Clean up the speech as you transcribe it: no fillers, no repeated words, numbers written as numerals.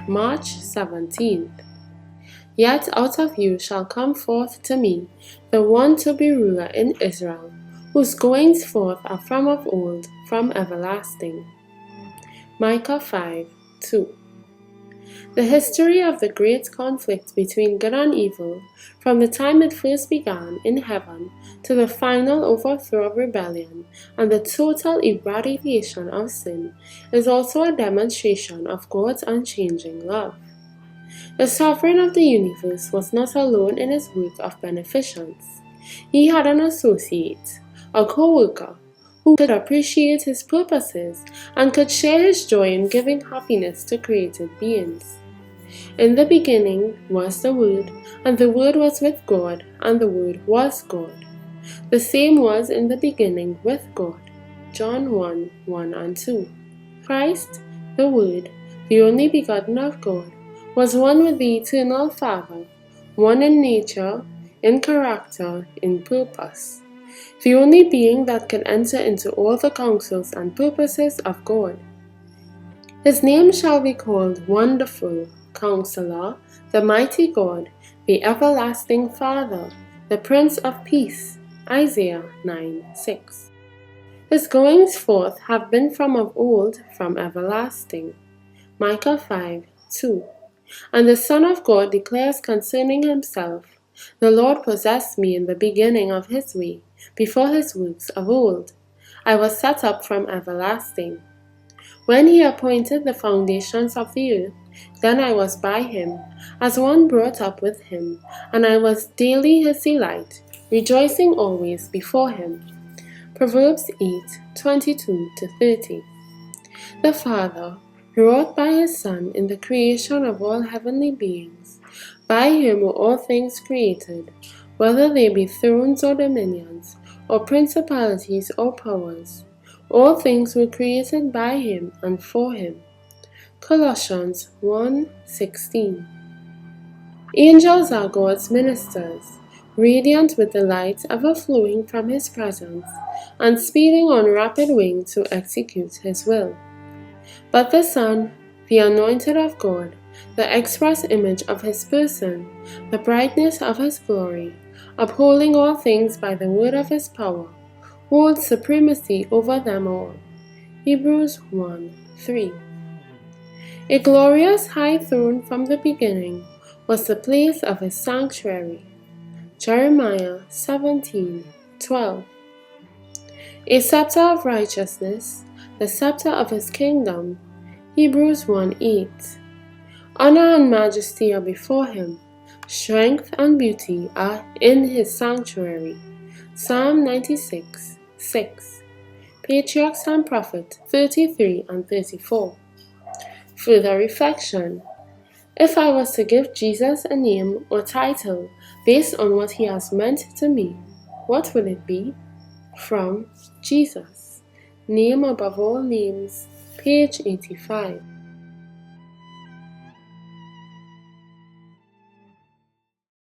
March 17th. Yet out of you shall come forth to me the one to be ruler in Israel, whose goings forth are from of old, from everlasting. Micah 5:2. The history of the great conflict between good and evil, from the time it first began in heaven to the final overthrow of rebellion and the total eradication of sin, is also a demonstration of God's unchanging love. The sovereign of the universe was not alone in his work of beneficence. He had an associate, a co-worker, who could appreciate his purposes and could share his joy in giving happiness to created beings. In the beginning was the Word, and the Word was with God, and the Word was God. The same was in the beginning with God. John 1:1 and 2. Christ, the Word, the only begotten of God, was one with the eternal Father, one in nature, in character, in purpose, the only being that could enter into all the counsels and purposes of God. His name shall be called Wonderful, Counselor, the Mighty God, the Everlasting Father, the Prince of Peace. Isaiah 9:6. His goings forth have been from of old, from everlasting. Micah 5:2. And the Son of God declares concerning himself, the Lord possessed me in the beginning of his way, before his works of old. I was set up from everlasting. When he appointed the foundations of the earth, then I was by him, as one brought up with him, and I was daily his delight, rejoicing always before him. Proverbs 8:22-30. The Father, wrought by his Son in the creation of all heavenly beings, by him were all things created, whether they be thrones or dominions, or principalities or powers. All things were created by him and for him. Colossians 1:16. Angels are God's ministers, radiant with the light ever flowing from his presence, and speeding on rapid wing to execute his will. But the Son, the anointed of God, the express image of his person, the brightness of his glory, upholding all things by the word of his power, holds supremacy over them all. Hebrews 1:3. A glorious high throne from the beginning was the place of his sanctuary. Jeremiah 17:12. A scepter of righteousness, the scepter of his kingdom. Hebrews 1:8. Honor and majesty are before him. Strength and beauty are in his sanctuary. Psalm 96:6. Patriarchs and Prophet 33 and 34. Further reflection. If I was to give Jesus a name or title based on what he has meant to me, what would it be? From Jesus. Name above all names, page 85.